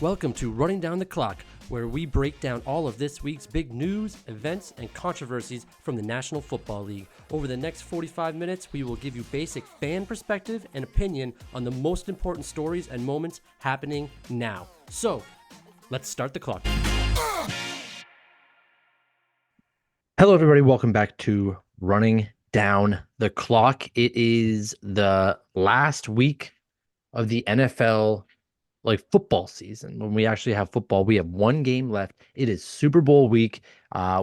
Welcome to Running Down the Clock, where we break down all of this week's big news, events, and controversies from the National Football League. Over the next 45 minutes, we will give you basic fan perspective and opinion on the most important stories and moments happening now. So, let's start the clock. Hello, everybody. Welcome back to Running Down the Clock. It is the last week of the NFL football season. When we actually have football, we have one game left. It is Super Bowl week.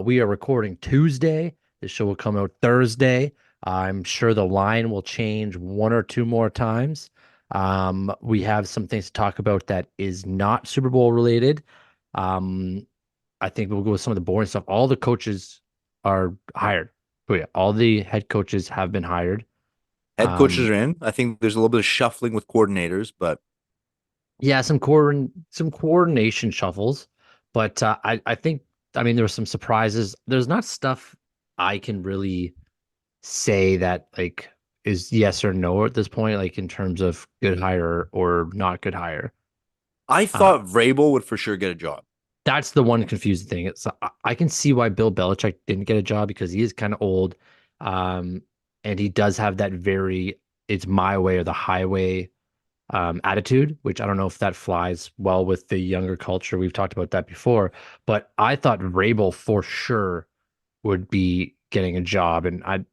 We are recording Tuesday. The show will come out Thursday. I'm sure the line will change one or two more times. We have some things to talk about that is not Super Bowl related. I think we'll go with some of the boring stuff. All the coaches are hired. Oh yeah, all the head coaches have been hired. Head coaches are in. I think there's a little bit of shuffling with coordinators, but yeah, some coordination shuffles, but I think there were some surprises. There's not stuff I can really say that is yes or no at this point, like in terms of good hire or not good hire. I thought Vrabel would for sure get a job. That's the one confusing thing. I can see why Bill Belichick didn't get a job because he is kind of old, and he does have that very "it's my way or the highway" attitude, which I don't know if that flies well with the younger culture. We've talked about that before, but I thought Vrabel for sure would be getting a job, and I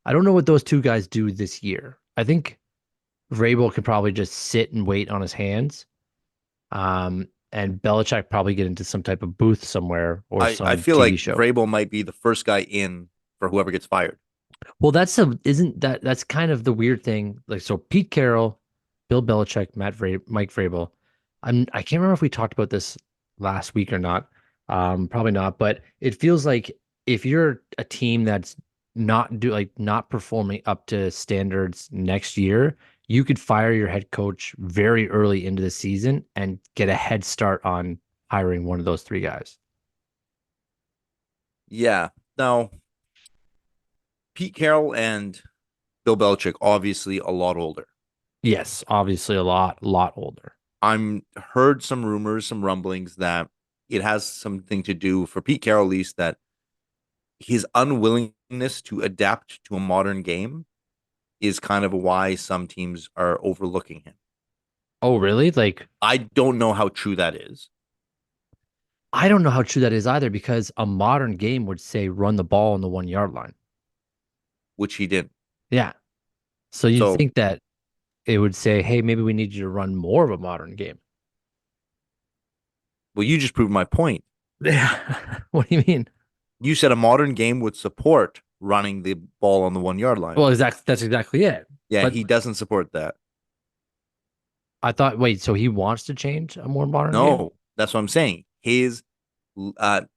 don't know what those two guys do this year. I think Vrabel could probably just sit and wait on his hands, and Belichick probably get into some type of booth somewhere or I some feel TV like show. Vrabel might be the first guy in for whoever gets fired. Well, that's kind of the weird thing. So Pete Carroll, Bill Belichick, Mike Vrabel. I can't remember if we talked about this last week or not. Probably not, but it feels like if you're a team that's not performing up to standards next year, you could fire your head coach very early into the season and get a head start on hiring one of those three guys. Yeah. Now, Pete Carroll and Bill Belichick, obviously a lot older. Yes, obviously a lot older. I'm heard some rumors, some rumblings that it has something to do for Pete Carroll, at least, that his unwillingness to adapt to a modern game is kind of why some teams are overlooking him. Oh, really? I don't know how true that is. I don't know how true that is either because a modern game would say run the ball on the 1 yard line. Which he didn't. Yeah. So you'd So, think that it would say, hey, maybe we need you to run more of a modern game. well, you just proved my point. Yeah. What do you mean? You said a modern game would support running the ball on the 1 yard line. Well, that's exactly it. Yeah, But he doesn't support that. I thought, wait, so he wants to change a more modern game? No, that's what I'm saying. His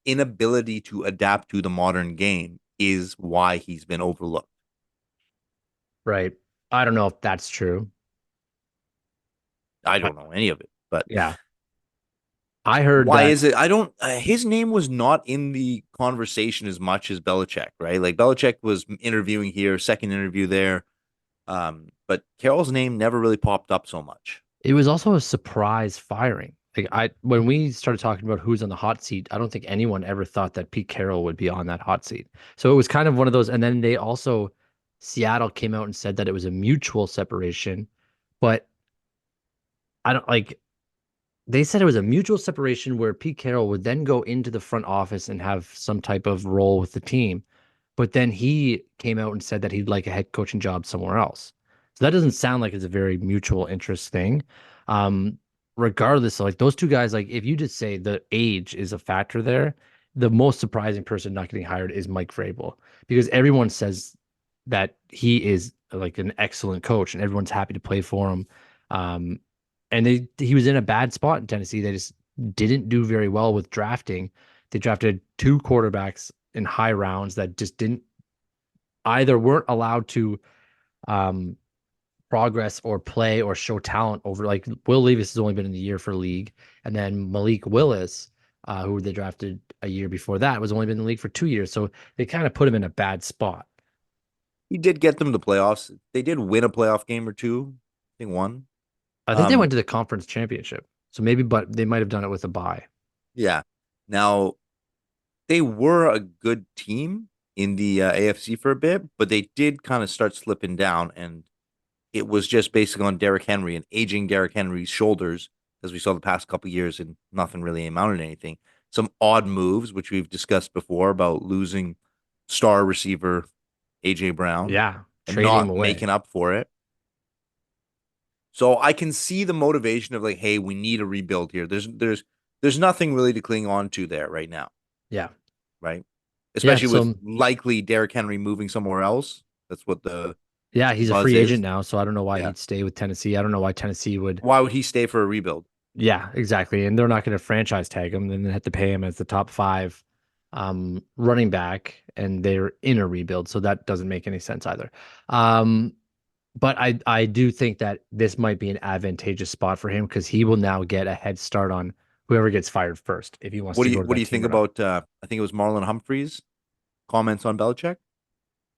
inability to adapt to the modern game is why he's been overlooked. Right. I don't know if that's true. I don't know any of it, but Yeah. I heard why that. is it? I don't. His name was not in the conversation as much as Belichick, right? Like Belichick was interviewing here, second interview there, but Carroll's name never really popped up so much. It was also a surprise firing. When we started talking about who's on the hot seat, I don't think anyone ever thought that Pete Carroll would be on that hot seat. So it was kind of one of those. And then Seattle came out and said that it was a mutual separation, but I don't they said it was a mutual separation where Pete Carroll would then go into the front office and have some type of role with the team. But then he came out and said that he'd like a head coaching job somewhere else. So that doesn't sound like it's a very mutual interest thing. Regardless, those two guys, if you just say the age is a factor there, the most surprising person not getting hired is Mike Vrabel because everyone says that he is an excellent coach and everyone's happy to play for him. And he was in a bad spot in Tennessee. They just didn't do very well with drafting. They drafted two quarterbacks in high rounds that just didn't weren't allowed to progress or play or show talent over Will Levis has only been in the year for league. And then Malik Willis, who they drafted a year before that, was only been in the league for 2 years. So they kind of put him in a bad spot. He did get them to playoffs. They did win a playoff game or two. I think one. I think they went to the conference championship. So maybe, but they might have done it with a bye. Yeah. Now they were a good team in the AFC for a bit, but they did kind of start slipping down, and it was just basically on Derrick Henry and aging Derrick Henry's shoulders, as we saw the past couple years, and nothing really amounted to anything. Some odd moves, which we've discussed before about losing star receiver AJ Brown Yeah, and trading him not away. making up for it. So I can see the motivation of like, hey, we need a rebuild here. There's nothing really to cling on to there right now, Yeah, right? yeah. Especially with So likely Derrick Henry moving somewhere else. That's what the yeah, he's a buzz free agent is. now, so I don't know why Yeah. he'd stay with Tennessee. I don't know why Tennessee would. Why would he stay for a rebuild? Yeah, exactly. And they're not going to franchise tag him. Then they have to pay him as the top five running back, and they're in a rebuild, so that doesn't make any sense either. Um, but I do think that this might be an advantageous spot for him because he will now get a head start on whoever gets fired first if he wants to go to What do that you team think or not. about I think it was Marlon Humphreys comments on Belichick?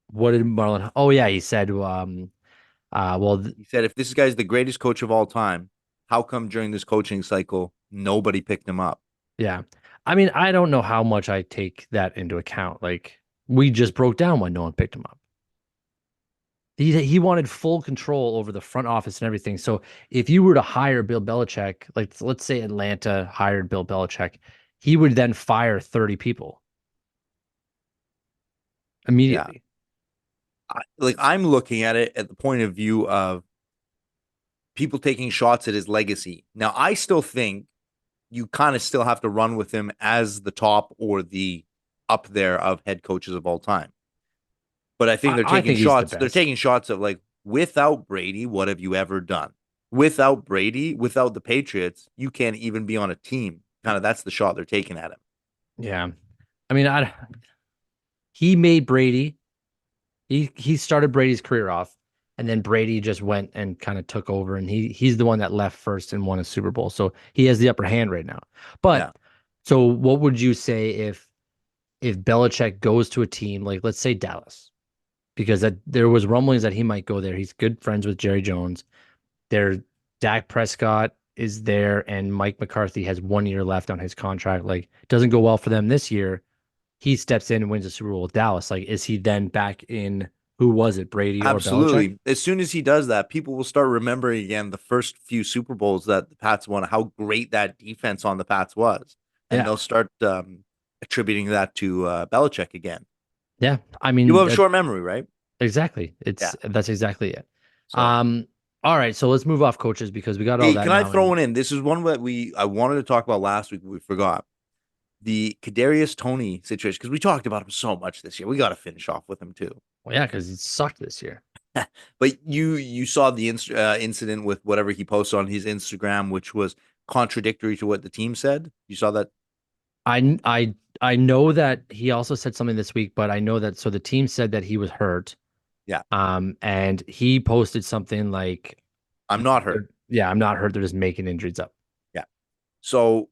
What did Marlon? Oh yeah, he said, well, He said if this guy's the greatest coach of all time, how come during this coaching cycle nobody picked him up? yeah. I mean, I don't know how much I take that into account. Like we just broke down why no one picked him up. He wanted full control over the front office and everything. So if you were to hire Bill Belichick, like let's say Atlanta hired Bill Belichick, he would then fire 30 people Yeah. immediately. Like I'm looking at it at the point of view of people taking shots at his legacy. Now, I still think you kind of still have to run with him as the top or the up there of head coaches of all time. But I think they're I taking think he's the shots. They're best. taking shots of like, without Brady, what have you ever done? Without Brady, without the Patriots, you can't even be on a team. Kind of that's the shot they're taking at him. Yeah. I mean, he made Brady. He started Brady's career off, and then Brady just went and kind of took over, and he's the one that left first and won a Super Bowl. So he has the upper hand right now. Yeah, But so what would you say if Belichick goes to a team like let's say Dallas? Because there was rumblings that he might go there. He's good friends with Jerry Jones. There, Dak Prescott is there, and Mike McCarthy has 1 year left on his contract. Like, doesn't go well for them this year. He steps in and wins a Super Bowl with Dallas. Like, is he then back in? Who was it, Brady or Belichick? absolutely. As soon as he does that, people will start remembering again the first few Super Bowls that the Pats won, how great that defense on the Pats was, and Yeah, they'll start attributing that to Belichick again. yeah. I People mean, have a short memory, right? exactly. Yeah. That's exactly it. So, All right. So let's move off coaches because we got all hey, that can I now. throw And one in? This is one that I wanted to talk about last week, but we forgot the Kadarius Tony situation because we talked about him so much this year. We got to finish off with him too. well, yeah, because he sucked this year. But you saw the incident with whatever he posted on his Instagram, which was contradictory to what the team said. You saw that? I know that he also said something this week, but I know that so the team said that he was hurt. Yeah, And he posted something like, I'm not hurt. yeah, I'm not hurt. They're just making injuries up. Yeah. So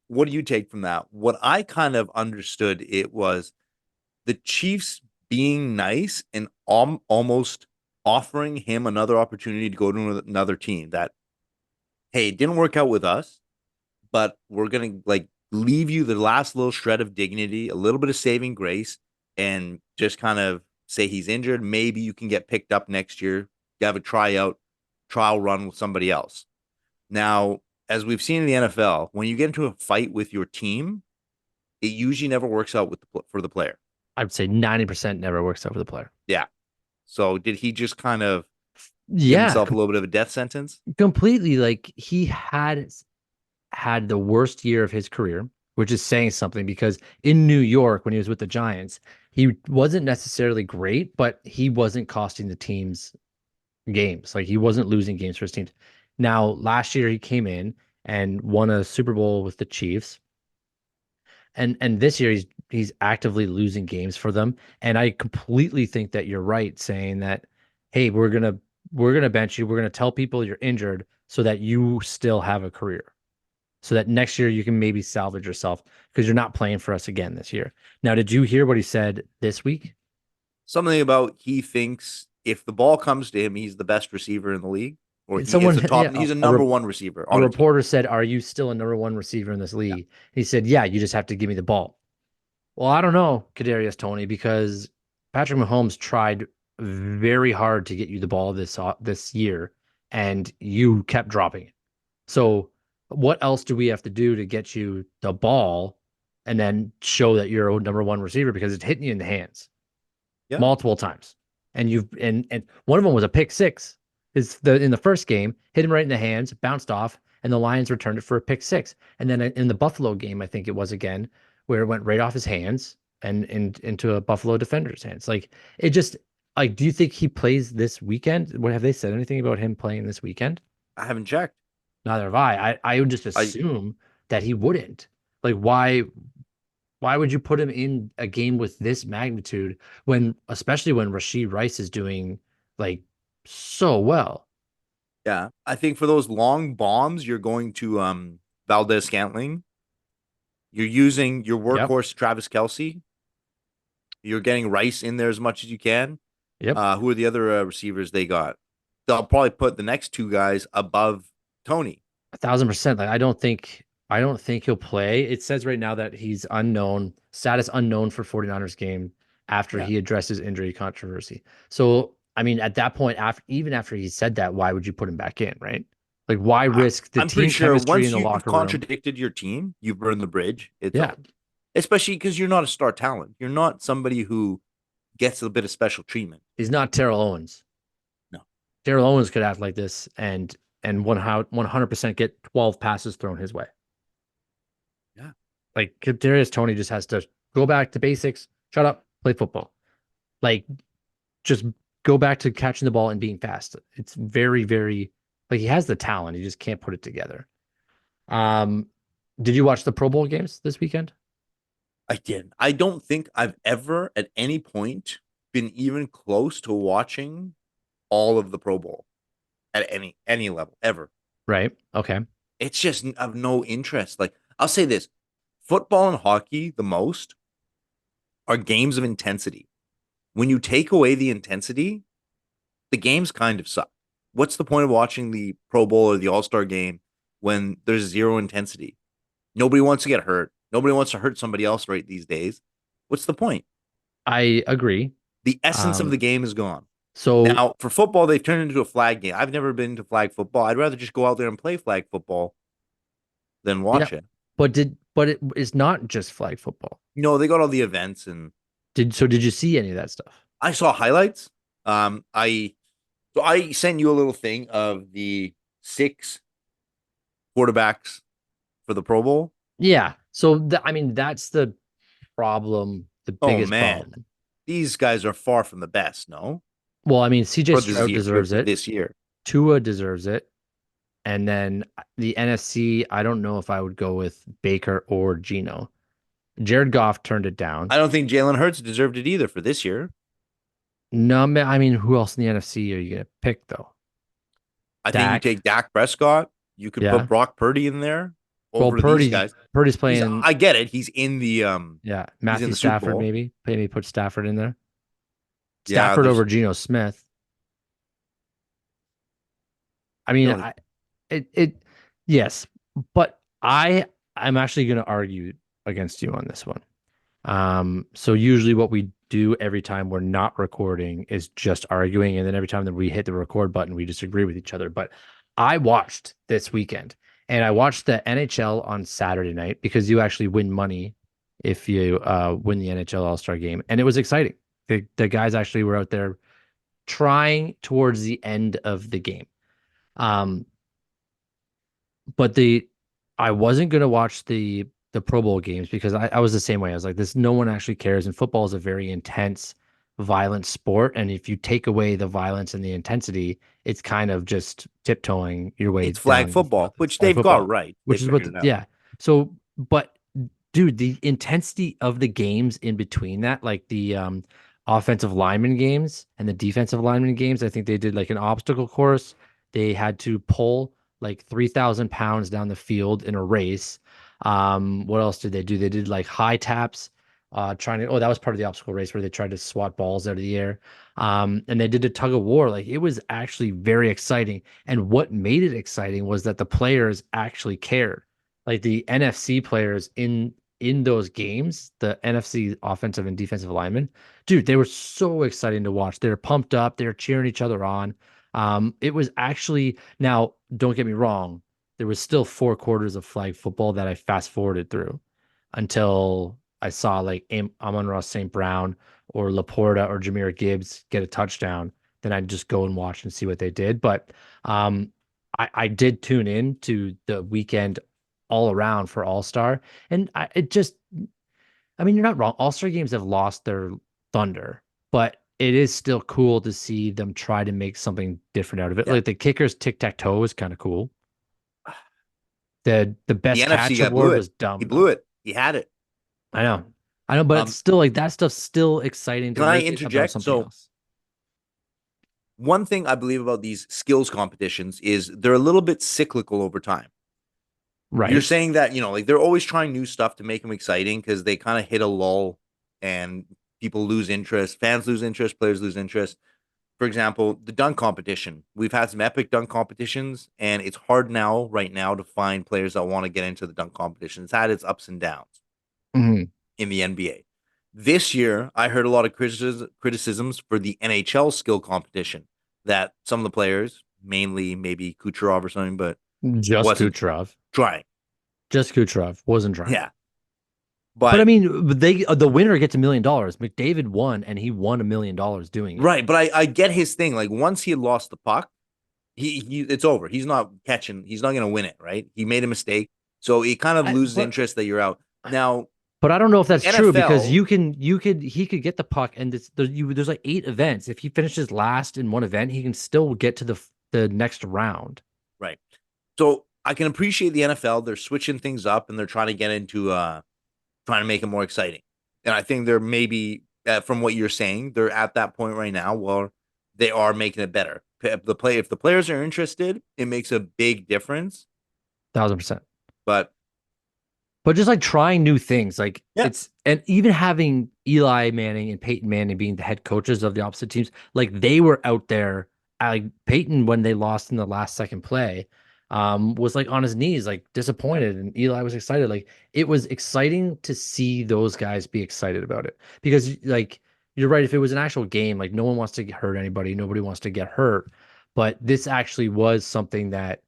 what do you take from that? What I kind of understood it was the Chiefs being nice and almost offering him another opportunity to go to another team that, hey, it didn't work out with us, but we're gonna like leave you the last little shred of dignity, a little bit of saving grace, and just kind of say he's injured. Maybe you can get picked up next year. You have a trial run with somebody else. Now, as we've seen in the NFL, when you get into a fight with your team, it usually never works out for the player. I'd say 90% never works out for the player. Yeah. So did he just kind of give Yeah, himself a little bit of a death sentence? completely. Like he had the worst year of his career, which is saying something because in New York, when he was with the Giants, he wasn't necessarily great, but he wasn't costing the teams games. Like he wasn't losing games for his teams. Now, last year he came in and won a Super Bowl with the Chiefs. And this year he's actively losing games for them. And I completely think that you're right saying that, hey, we're gonna bench you. We're gonna tell people you're injured so that you still have a career. So that next year you can maybe salvage yourself because you're not playing for us again this year. Now, did you hear what he said this week? Something about he thinks if the ball comes to him, he's the best receiver in the league or he is Someone, a yeah, top. He's a number one receiver a on a team. reporter said, "Are you still a number one receiver in this Yeah, league?" He said, "Yeah, you just have to give me the ball." Well, I don't know, Kadarius Toney, because Patrick Mahomes tried very hard to get you the ball this year, and you kept dropping it. So, what else do we have to do to get you the ball and then show that you're a number one receiver because it's hitting you in the hands yeah. multiple times, and one of them was a pick six. Is the in the first game hit him right in the hands, bounced off, and the Lions returned it for a pick six. And then in the Buffalo game, I think it was again where it went right off his hands and into a Buffalo defender's hands. Like it just like, do you think he plays this weekend? What have they said anything about him playing this weekend? I haven't checked. Neither have I. I would just I assume that he wouldn't. Like why would you put him in a game with this magnitude when, especially when Rashid Rice is doing like so well? Yeah, I think for those long bombs, you're going to Valdez Scantling. You're using your Yep. workhorse Travis Kelsey. You're getting Rice in there as much as you can. Yep. Who are the other receivers they got? They'll probably put the next two guys above Tony. 1,000%. Like I don't think he'll play. It says right now that he's unknown, status unknown for 49ers game after Yeah. he addresses injury controversy. So, I mean, at that point, even after he said that, why would you put him back in, right? Like, why I, risk the I'm pretty team sure chemistry in once the you've locker room? contradicted your team, you've burned the bridge. It's Yeah, over. Especially because you're not a star talent. You're not somebody who gets a bit of special treatment. he's not Terrell Owens. No. Terrell Owens could act like this and 100% get 12 passes thrown his way. Yeah. Like Kadarius Toney just has to go back to basics, shut up, play football. Like just go back to catching the ball and being fast. It's very, very like he has the talent. He just can't put it together. Um, did you watch the Pro Bowl games this weekend? I did. I don't think I've ever at any point been even close to watching all of the Pro Bowl at any level ever. Right. Okay. It's just of no interest. Like I'll say this, football and hockey the most are games of intensity. When you take away the intensity, the games kind of suck. What's the point of watching the Pro Bowl or the All-Star game when there's zero intensity? Nobody wants to get hurt. Nobody wants to hurt somebody else right these days. What's the point? I agree. The essence of Um, the game is gone. so Now, for football, they've turned it into a flag game. I've never been to flag football. I'd rather just go out there and play flag football than yeah, watch it. but it is not just flag football. They got all the events, and Did you see any of that stuff? I saw highlights. I sent you a little thing of the 6 quarterbacks for the Pro Bowl. Yeah. So I mean that's the problem, the Oh biggest man, problem. these guys are far from the best. No, Well, I mean CJ for this Stroud year. deserves it. This year, Tua deserves it. And then the NFC, I don't know if I would go with Baker or Geno. Jared Goff turned it down. I don't think Jalen Hurts deserved it either for this year. No, I mean, who else in the NFC are you gonna pick though? I think you Dak, take Dak Prescott. You could put yeah. Brock Purdy in there Well, over these guys. Purdy's playing, I get it. He's in the yeah. he's in Matthew the Super Stafford, Bowl. maybe put Stafford in there. Yeah, Stafford there's over Geno Smith. I mean, no it yes, but I'm actually gonna argue against you on this one. So usually what we do every time we're not recording is just arguing, and then every time that we hit the record button, we disagree with each other. But I watched this weekend, and I watched the NHL on Saturday night because you actually win money if you win the NHL All-Star game, and it was exciting. The guys actually were out there trying towards the end of the game. Um, but I wasn't gonna watch the Pro Bowl games because I was the same way. I was like, this no one actually cares. And football is a very intense, violent sport. And if you take away the violence and the intensity, it's kind of just tiptoeing your way it's flag down football, which flag they've got football, right. They which is what figured it out. yeah. So but dude, the intensity of the games in between that, like the offensive lineman games and the defensive lineman games, I think they did like an obstacle course. They had to pull like 3,000 pounds down the field in a race. What else did they do? They did like high taps. trying to, oh, that was part of the obstacle race where they tried to swat balls out of the air. And they did a tug of war. Like it was actually very exciting. And what made it exciting was that the players actually cared. Like the NFC players in those games, the NFC offensive and defensive linemen, dude, they were so exciting to watch. They were pumped up, they were cheering each other on. It was actually, now, don't get me wrong, there was still 4 quarters of flag football that I fast forwarded through until I saw like Amon-Ra St. Brown or Laporta or Jahmyr Gibbs get a touchdown. Then I'd just go and watch and see what they did. But I did tune in to the weekend all around for All-Star. And I mean, you're not wrong. All-Star games have lost their thunder, but it is still cool to see them try to make something different out of it. Yeah. Like the kickers tic-tac-toe is kind of cool. The The best NFC catch guy blew award it. was dumb He blew though. it. He had it. I know. I know, but it's Um, still like that stuff's still exciting to can I make it about interject? something So else. one thing I believe about these skills competitions is they're a little bit cyclical over time. You're Right. saying that, like they're always trying new stuff to make them exciting because they kind of hit a lull and people lose interest, fans lose interest, players lose interest. For example, the dunk competition. We've had some epic dunk competitions, and it's hard right now, to find players that want to get into the dunk competition. It's had its ups and downs Mhm. in the NBA. This year, I heard a lot of criticisms for the NHL skill competition that some of the players, mainly maybe Kucherov or something, but Just wasn't Kucherov. trying. Just Kucherov wasn't trying. Yeah. But I But mean, the winner gets $1 million. McDavid won, and he won $1 million doing it. right, but I get his thing. Like once he had lost the puck, he it's over. He's not catching. He's not going to win it. Right. He made a mistake, so he kind of I, loses but interest that you're out now. but I don't know if The that's true because NFL, he could get the puck and there's like 8 events. If he finishes last in one event, he can still get to the next round. right? So I can appreciate the NFL. They're switching things up and they're trying to get into trying to make it more exciting. And I think they're maybe from what you're saying, they're at that point right now where they are making it better. If the players are interested, it makes a big difference. 1,000%. But But just like trying new things, like yeah, it's and even having Eli Manning and Peyton Manning being the head coaches of the opposite teams, like they were out there. Like Peyton, when they lost in the last second play, was like on his knees, like disappointed, and Eli was excited. Like it was exciting to see those guys be excited about it because, like, you're right. If it was an actual game, like no one wants to hurt anybody, nobody wants to get hurt, but this actually was something that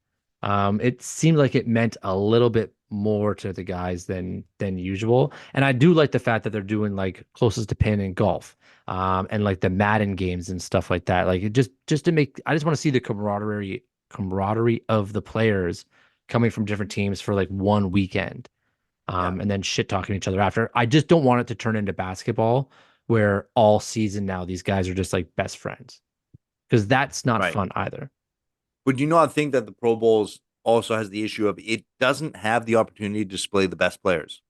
it seemed like it meant a little bit more to the guys than usual. And I do like the fact that they're doing like closest to pin in golf, and like the Madden games and stuff like that. Like it just to make I just want to see the camaraderie of the players coming from different teams for like one weekend, yeah, and then shit talking each other after. I just don't want it to turn into basketball where all season now these guys are just like best friends because that's not right. fun either. But do you not think that the Pro Bowls also has the issue of it doesn't have the opportunity to display the best players?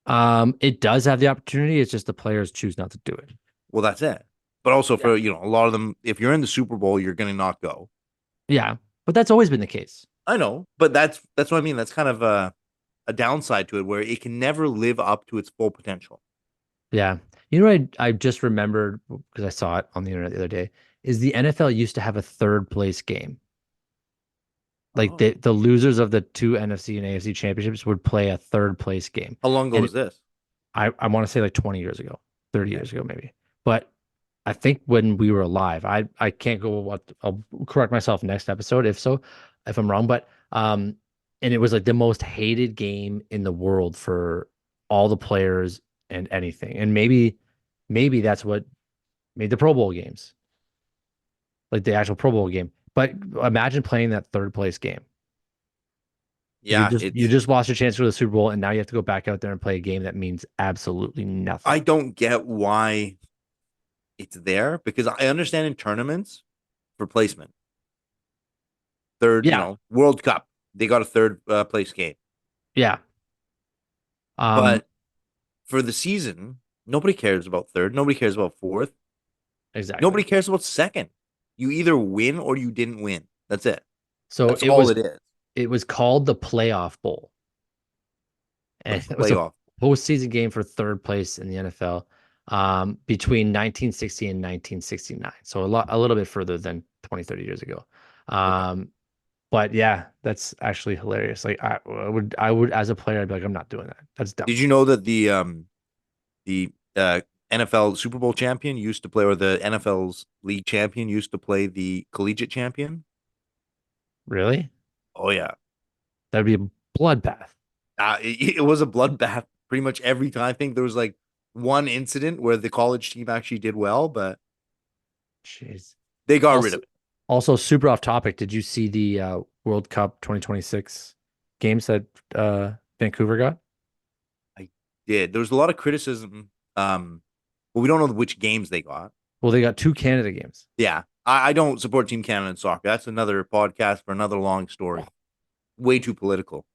It does have the opportunity. It's just the players choose not to do it. Well, that's it. But also Yeah. for a lot of them, if you're in the Super Bowl, you're going to not go. Yeah. But that's always been the case. I know, but that's what I mean. That's kind of a downside to it, where it can never live up to its full potential. Yeah. You know what I just remembered because I saw it on the internet the other day is the NFL used to have a third place game. Like Oh, the losers of the two NFC and AFC championships would play a third place game. how long ago And was this? I want to say like 20 years ago, 30 Okay. years ago maybe. But I think when we were alive, I can't go what I'll correct myself next episode if so, if I'm wrong, but and it was like the most hated game in the world for all the players and anything. And maybe that's what made the Pro Bowl games, like the actual Pro Bowl game. But imagine playing that third place game. Yeah, You it's just lost your chance to go to the Super Bowl, and now you have to go back out there and play a game that means absolutely I nothing. don't get why it's there because I understand in tournaments for placement. Third, Yeah, World Cup, they got a third place game. yeah. Um, But for the season, nobody cares about third. Nobody cares about fourth. exactly. Nobody cares about second. You either win or you didn't win. That's it. So That's all it is. it was called the Playoff Bowl, and What's the it was a playoff? postseason game for third place in the NFL between 1960 and 1969. So a little bit further than 20, 30 years ago. Okay. Um, but yeah, that's actually hilarious. Like I would as a player, I'd be like, I'm not doing that. That's dumb. Did you know that the NFL Super Bowl champion used to play, or the NFL's league champion used to play the collegiate champion? Really? Oh yeah. That'd be a bloodbath. It was a bloodbath pretty much every time. I think there was like one incident where the college team actually did well, but Jeez. they got rid Also, of it. also super off topic. Did you see the World Cup 2026 games that Vancouver got? I did. There was a lot of criticism. Well, we don't know which games they got. Well, they got two Canada games. Yeah. I don't support Team Canada in soccer. That's another podcast for another long story. Way too political.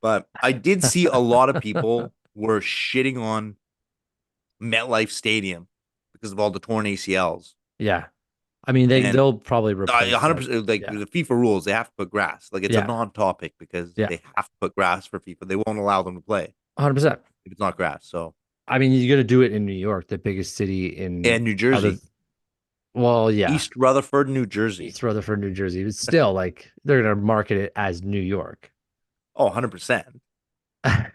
But I did see a lot of people were shitting on MetLife Stadium because of all the torn ACLs. Yeah. I mean, And they'll probably replace that. 100%, like Yeah. the FIFA rules, they have to put grass. Like it's a Yeah. non-topic because Yeah. they have to put grass for FIFA. They won't allow them to play 100%. if it's not grass. So, I mean, you got to do it in New York, the biggest city in and New other. Jersey, Well, yeah, East Rutherford, New Jersey. East Rutherford, New Jersey. But still, like they're gonna market it as New York. Oh, 100%.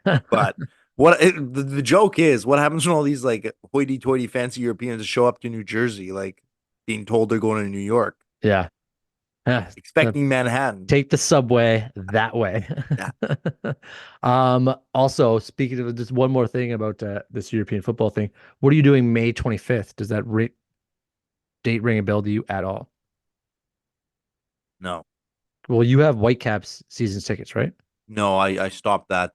But the joke is, what happens when all these like hoity-toity fancy Europeans show up to New Jersey, like being told they're going to New York, Yeah. Yeah. expecting Manhattan? Take the subway that way. Yeah. Also, speaking of just one more thing about this European football thing, what are you doing May 25th? Does that date ring a bell to you at all? No, Well, you have Whitecaps season tickets, right? no, I stopped that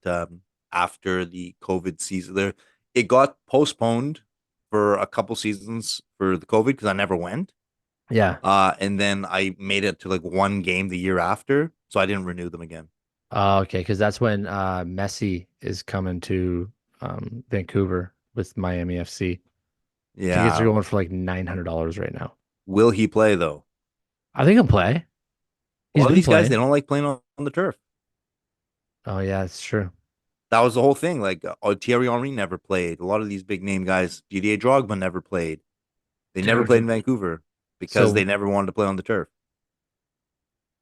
after the COVID season. There, it got postponed for a couple seasons for the COVID because I never went. Yeah. And then I made it to like one game the year after, so I didn't renew them again. Okay, because that's when Messi is coming to Vancouver with Miami FC. Tickets are Yeah. going for like $900 right now. Will he play though? I think he'll play. A He's lot of been these guys, they playing. don't like playing on the turf. Oh yeah, it's true. That was the whole thing. Like Thierry Henry never played. A lot of these big name guys, Didier Drogba never played. They never played in Dude. Vancouver because they So never wanted to play on the turf.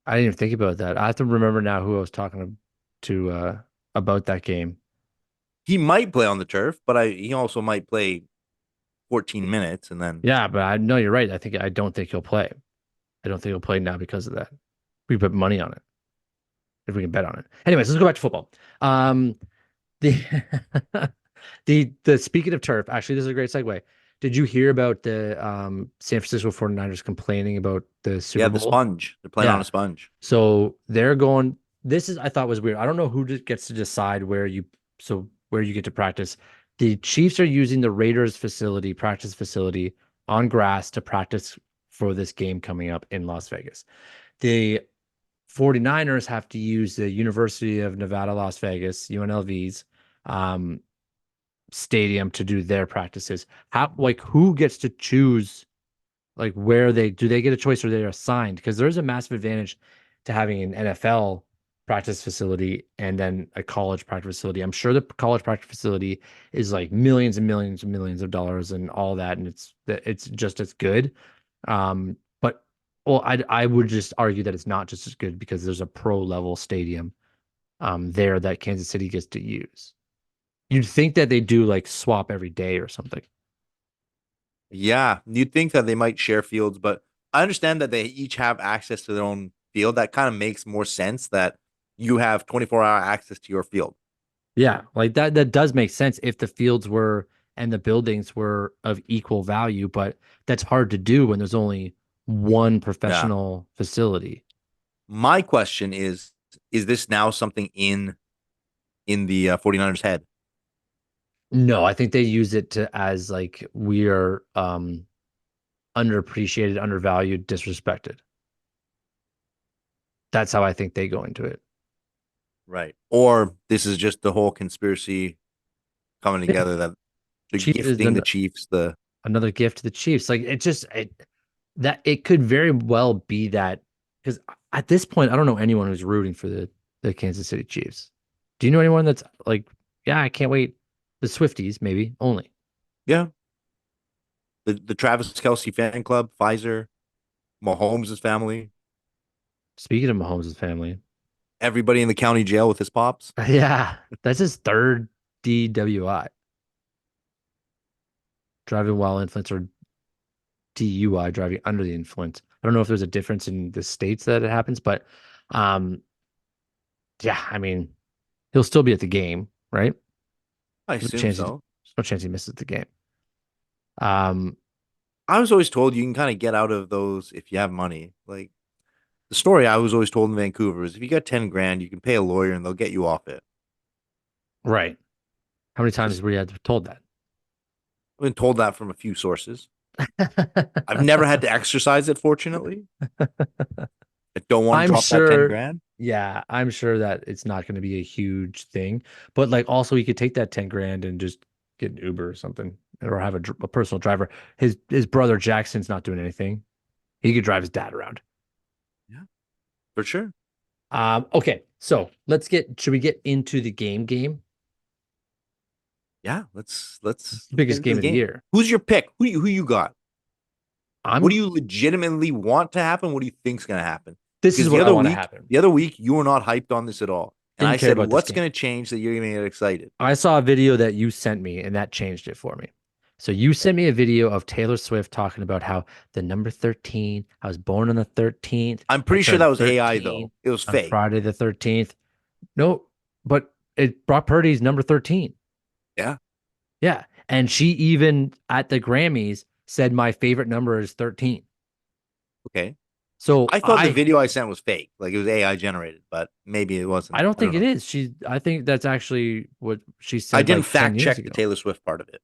I didn't even think about that. I have to remember now who I was talking to about that game. He might play on the turf, but he also might play 14 minutes and then Yeah, but I know you're right. I don't think he'll play. I don't think he'll play now because of that. We put money on it if we can bet on it. Anyways, let's go back to football. The the speaking of turf, actually, this is a great segue. Did you hear about the San Francisco 49ers complaining about the yeah, Super the Bowl? sponge. They're playing on Yeah. a sponge. So they're going. This is I thought was weird. I don't know who gets to decide where you get to practice. The Chiefs are using the Raiders facility, practice facility on grass to practice for this game coming up in Las Vegas. The 49ers have to use the University of Nevada, Las Vegas, UNLV's stadium to do their practices. How like who gets to choose like where they get a choice or they're assigned? Because there's a massive advantage to having an NFL practice facility and then a college practice facility. I'm sure the college practice facility is like millions and millions and millions of dollars and all that, and it's just as good. But well, I would just argue that it's not just as good because there's a pro level stadium there that Kansas City gets to use. You'd think that they do like swap every day or something. Yeah, you'd think that they might share fields, but I understand that they each have access to their own field. That kind of makes more sense that you have 24-hour access to your field. Yeah, like that does make sense if the fields were and the buildings were of equal value, but that's hard to do when there's only one Yeah. professional facility. My question is this now something in the 49ers head? No, I think they use it to as like we are underappreciated, undervalued, disrespected. That's how I think they go into it. Right. Or this is just the whole conspiracy coming Yeah. together that they're Chief is gifting the Chiefs the another gift to the Chiefs. Like that it could very well be that because at this point I don't know anyone who's rooting for the Kansas City Chiefs. Do you know anyone that's like, yeah, I can't wait The Swifties, maybe only. Yeah. The Travis Kelce fan club, Pfizer, Mahomes' family, Speaking of Mahomes' family, everybody in the county jail with his pops. yeah, that's his third DWI, driving while influenced, or DUI, driving under the influence. I don't know if there's a difference in the states that it happens, but um, yeah, I mean, he'll still be at the game, right? I There's no assume chance so. there's no chance he misses the game. Um, I was always told you can kind of get out of those if you have money. Like the story I was always told in Vancouver is if you got 10 grand, you can pay a lawyer and they'll get you off it. right. How many times Just were you told that? I've been told that from a few sources. I've never had to exercise it, fortunately. I don't want to I'm drop that 10 sure, grand. yeah, I'm sure that it's not going to be a huge thing, but like also he could take that 10 grand and just get an Uber or something, or have a personal driver. His brother Jackson's not doing anything. He could drive his dad around. Yeah, for sure. Okay, so should we get into the game? Yeah, let's It's the get biggest into game the of the game. year. Who's your pick? Who you got? What do I'm you legitimately want to happen? What do you think's going to happen? This is Because what I want to happen. the other week, you were not hyped on this at all. And I Didn't care said, about this what's game. going to change that you're going to get excited? I saw a video that you sent me and that changed it for me. So you sent me a video of Taylor Swift talking about how the number 13, I was born on the 13th. I'm I pretty sure that turned was AI, 13 though. It was on fake. Friday the 13th. No, but Brock Purdy's number 13. Yeah. Yeah. And she even at the Grammys said my favorite number is 13. Okay. So I thought the video I sent was fake. Like it was AI generated, but maybe it I wasn't. don't I don't think it know. is. I think that's actually what she I said didn't like 10 fact years check the ago. Taylor Swift part of it.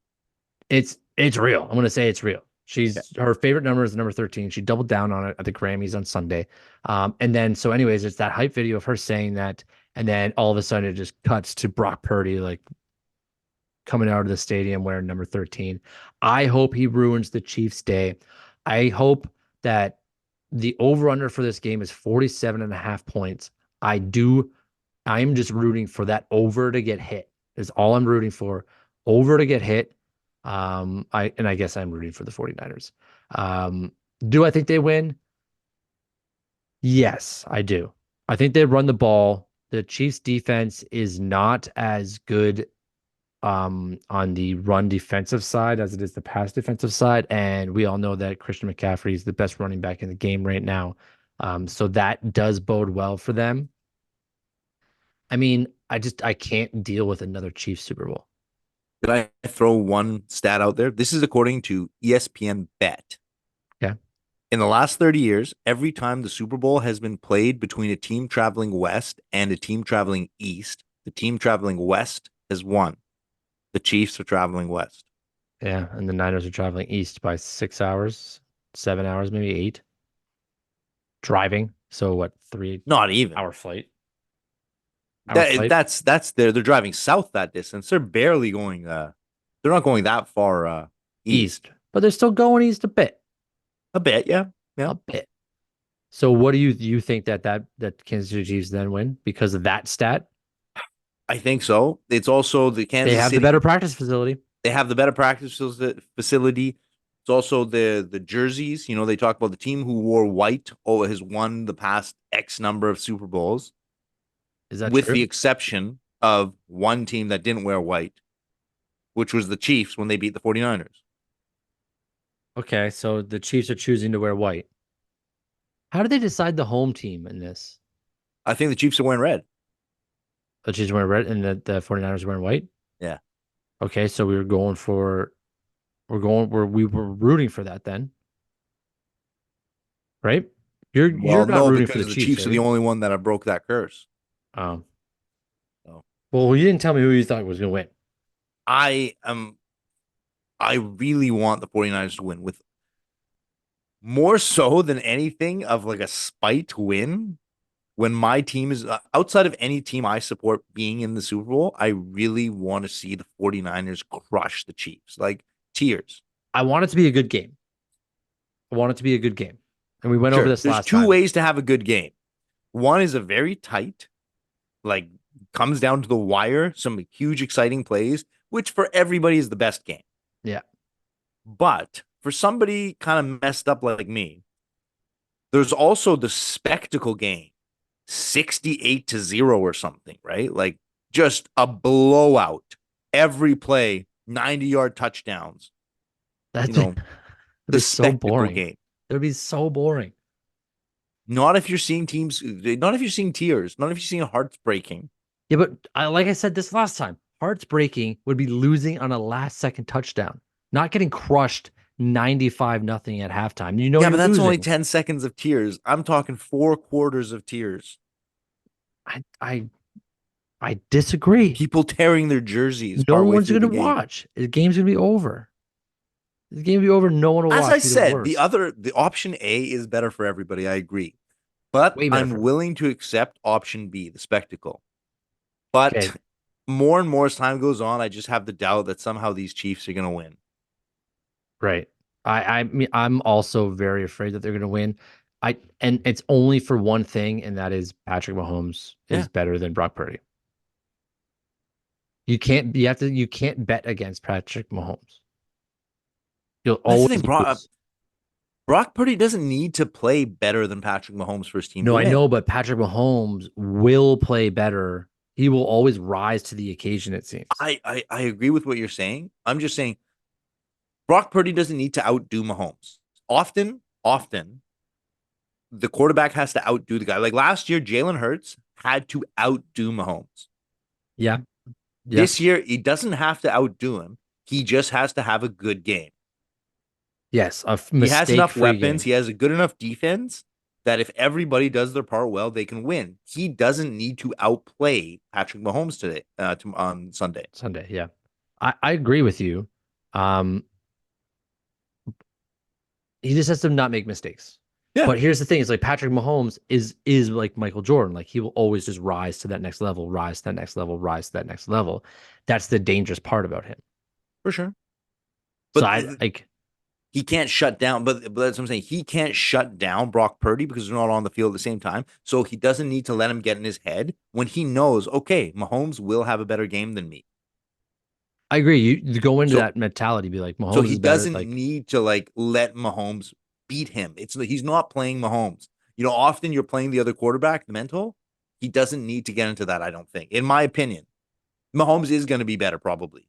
It's real. I'm gonna say it's real. Yeah. She's her favorite number is number 13. She doubled down on it at the Grammys on Sunday. And then so anyways, it's that hype video of her saying that, and then all of a sudden it just cuts to Brock Purdy like coming out of the stadium wearing number 13. I hope he ruins the Chiefs' day. I hope that the over-under for this game is 47 and a half points. I'm just rooting for that over to get hit. Is all I'm rooting for. Over to get hit. I guess I'm rooting for the 49ers. Do I think they win? Yes, I do. I think they run the ball. The Chiefs defense is not as good on the run defensive side as it is the pass defensive side. And we all know that Christian McCaffrey is the best running back in the game right now. So that does bode well for them. I mean, I can't deal with another Chiefs Super Bowl. Did I throw one stat out there? This is according to ESPN Bet. Yeah. In the last 30 years, every time the Super Bowl has been played between a team traveling west and a team traveling east, the team traveling west has won. The Chiefs are traveling west. Yeah, and the Niners are traveling east by 6 hours, 7 hours, maybe eight. Driving. So what, three Not even. hour flight? Hour flight? That's they're driving south that distance. They're barely going they're not going that far east. But they're still going east a bit. A bit, yeah. Yeah. A bit. So what do you think that Kansas City Chiefs then win because of that stat? I think so. It's also the Kansas They have City. the better practice facility. They have the better practice facility. It's also the jerseys. You know, they talk about the team who wore white has won the past X number of Super Bowls, Is that with true? the exception of one team that didn't wear white, which was the Chiefs when they beat the 49ers. Okay, so the Chiefs are choosing to wear white. How did they decide the home team in this? I think the Chiefs are wearing red. The Chiefs wearing red and the 49ers wearing white? Yeah. Okay, so we were rooting for that then. Right? You're Well, not no, rooting for because the the Chiefs, Chiefs are are the we? only one that have broke that curse. Oh. So Well, you didn't tell me who you thought was gonna win. I am I really want the 49ers to win with more so than anything of like a spite win. When my team is outside of any team I support being in the Super Bowl, I really want to see the 49ers crush the Chiefs. Like tears. I want it to be a good game. I want it to be a good game. And we went over Sure. this There's last two time. ways to have a good game. One is a very tight, like comes down to the wire, some huge exciting plays, which for everybody is the best game. Yeah. But for somebody kind of messed up like me, there's also the spectacle game, 68-0 or something, right? Like just a blowout. Every play, 90-yard touchdowns. That'd You know, be the so spectacle boring. game. It would be so boring. Not if you're seeing teams, not if you're seeing tears, not if you're seeing hearts breaking. Yeah, but like I said this last time, hearts breaking would be losing on a last second touchdown, not getting crushed 95 nothing at halftime. You know Yeah, but you're that's only losing. 10 seconds of tears. I'm talking 4 quarters of tears. I I I disagree. People tearing their jerseys No partway one's through gonna the game. watch. The game's gonna be over. The game will be over. No one will As watch. I It'll be the said, worst. the option A is better for everybody. I agree. But Way better I'm for me. willing to accept option B, the spectacle. Okay, But more and more as time goes on, I just have the doubt that somehow these Chiefs are going to win. right. I'm also very afraid that they're gonna win. And it's only for one thing, and that is Patrick Mahomes Yeah. is better than Brock Purdy. You can't bet against Patrick Mahomes. You'll That's the always thing. lose. Brock Purdy doesn't need to play better than Patrick Mahomes for his team No, to I win. know, but Patrick Mahomes will play better. He will always rise to the occasion, it seems. I agree with what you're saying. I'm just saying Brock Purdy doesn't need to outdo Mahomes. Often, the quarterback has to outdo the guy. Like last year, Jalen Hurts had to outdo Mahomes. Yeah. Yeah. This year, he doesn't have to outdo him. He just has to have a good game. Yes. He has enough Mistake-free weapons. game. He has a good enough defense that if everybody does their part well, they can win. He doesn't need to outplay Patrick Mahomes today on Sunday. Sunday. Yeah. I agree with you. Um, he just has to not make mistakes. Yeah, But here's the thing: is like Patrick Mahomes is like Michael Jordan. Like he will always just rise to that next level, rise to that next level, rise to that next level. That's the dangerous part about him. for sure. So But I like he can't shut down. But that's what I'm saying. He can't shut down Brock Purdy because they're not on the field at the same time. So he doesn't need to let him get in his head when he knows, okay, Mahomes will have a better game than me. I agree. You go into So that mentality, be like so Mahomes he is better. doesn't Like need to like let Mahomes beat him. He's not playing Mahomes. Often you're playing the other quarterback, the mental. He doesn't need to get into that, I don't think. In my opinion, Mahomes is going to be better probably.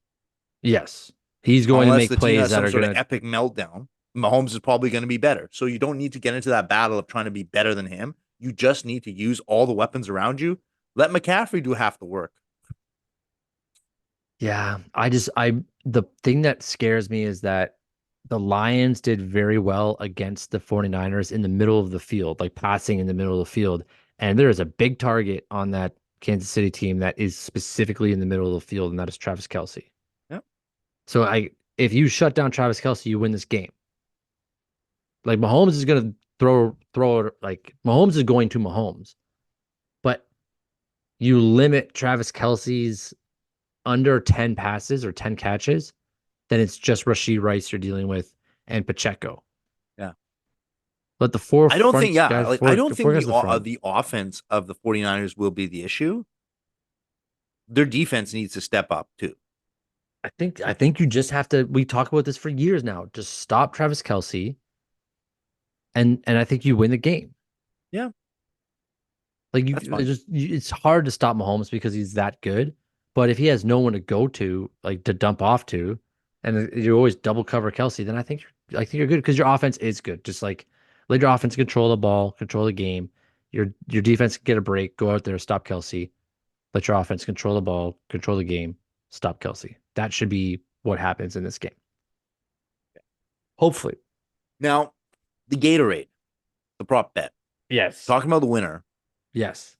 yes, he's going to Unless make the team plays has that some are sort of gonna. epic meltdown, Mahomes is probably going to be better. So you don't need to get into that battle of trying to be better than him. You just need to use all the weapons around you. Let McCaffrey do half the work. Yeah, the thing that scares me is that the Lions did very well against the 49ers in the middle of the field, like passing in the middle of the field. And there is a big target on that Kansas City team that is specifically in the middle of the field, and that is Travis Kelce. Yep. So if you shut down Travis Kelce, you win this game. Like Mahomes is gonna throw it like Mahomes is going to Mahomes, but you limit Travis Kelce's under 10 passes or 10 catches, then it's just Rashid Rice you're dealing with and Pacheco. Yeah. But the four I don't think, front yeah, guys, like I don't four think guys in the front. the offense of the 49ers will be the issue. Their defense needs to step up too. I think you just have to. We talk about this for years now. Just stop Travis Kelce, and I think you win the game. Yeah, Like that's fine. it's hard to stop Mahomes because he's that good. But if he has no one to go to, like to dump off to, and you always double cover Kelce, then I think you're good because your offense is good. Just like let your offense control the ball, control the game. Your defense can get a break, go out there, stop Kelce. Let your offense control the ball, control the game, stop Kelce. That should be what happens in this game. Hopefully. Now, the Gatorade, the prop bet. Yes. Talking about the winner, Yes.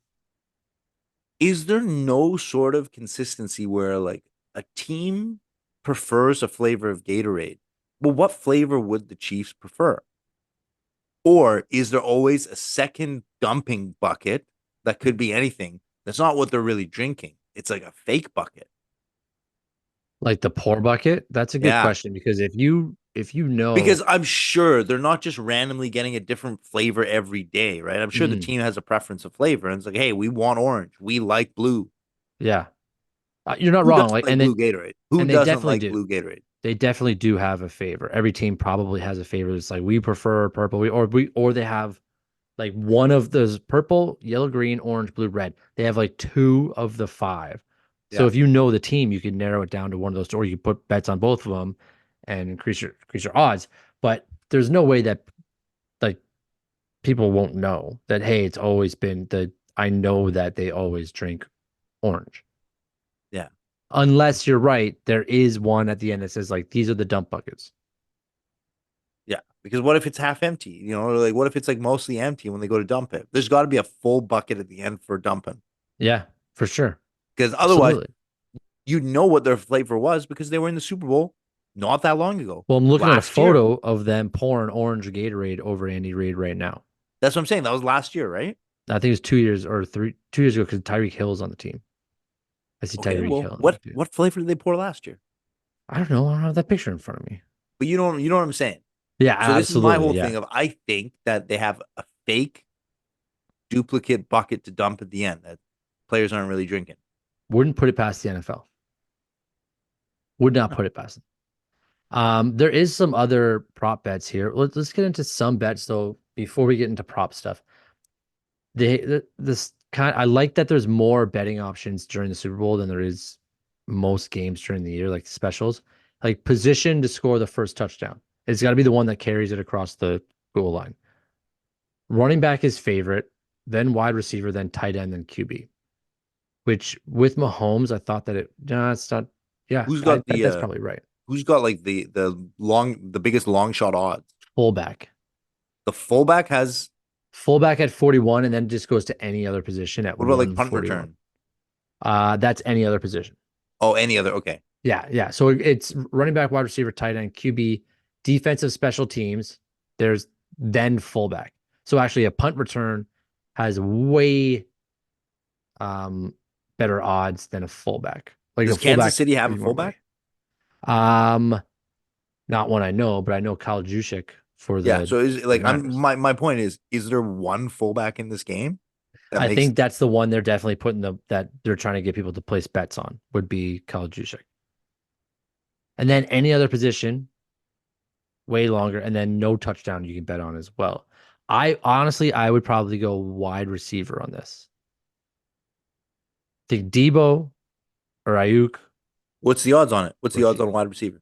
is there no sort of consistency where like a team prefers a flavor of Gatorade? Well, what flavor would the Chiefs prefer? Or is there always a second dumping bucket that could be anything? That's not what they're really drinking. It's like a fake bucket. Like the pour bucket? That's a good Yeah. question because if you know Because I'm sure they're not just randomly getting a different flavor every day, right? I'm sure the Mhm. team has a preference of flavor. And it's like, hey, we want orange. We like blue. Yeah. You're not Who wrong. doesn't Like, like blue Gatorade? Who and they doesn't definitely like do. blue Gatorade? They definitely do have a favor. Every team probably has a favor. It's like we prefer purple. Or they have like one of those purple, yellow, green, orange, blue, red. They have like two of the five. So Yeah. if you know the team, you can narrow it down to one of those, or you put bets on both of them and increase your odds. But there's no way that like people won't know that, hey, it's always been I know that they always drink orange. Yeah. Unless you're right, there is one at the end that says like these are the dump buckets. Yeah. Because what if it's half empty? You know, or like what if it's like mostly empty when they go to dump it? There's got to be a full bucket at the end for dumping. Yeah, for sure. Because otherwise, Absolutely. you know what their flavor was because they were in the Super Bowl not that long ago. Well, I'm looking at a Last year. photo of them pouring orange Gatorade over Andy Reid right now. That's what I'm saying. That was last year, right? I think it was 2 years or 2 years ago because Tyreek Hill's on the team. I see Okay. Tyreek Well, Hill. what flavor did they pour last year? I don't know. I don't have that picture in front of me. But you know what I'm saying. Yeah, So this is my absolutely. whole Yeah. thing of I think that they have a fake duplicate bucket to dump at the end that players aren't really drinking. Wouldn't put it past the NFL. Would not put it past them. There is some other prop bets here. Let's get into some bets though before we get into prop stuff. This kind I like that there's more betting options during the Super Bowl than there is most games during the year, like specials. Like position to score the first touchdown. It's got to be the one that carries it across the goal line. Running back is favorite, then wide receiver, then tight end, then QB. Which with Mahomes, I thought that it's not. Yeah, Who's got that's probably right. who's got like the biggest long shot odds? Fullback. The fullback has Fullback at 41, and then just goes to any other position at what about like punt 141. return? That's any other position. Oh, any other? Okay. Yeah. So it's running back, wide receiver, tight end, QB, defensive special teams. There's then fullback. So actually, a punt return has way better odds than a fullback. Like Does a fullback, Kansas City have a gives you more fullback? money. Not one I know, but I know Kyle Juszczyk for Yeah. the So is like I'm Niners. my point is there one fullback in this game that I makes think that's the one they're definitely putting that they're trying to get people to place bets on would be Kyle Juszczyk. And then any other position, way longer, and then no touchdown you can bet on as well. I would probably go wide receiver on this. Think Debo or Ayuk. what's the odds on it? What's the odds Receiver. on wide receiver?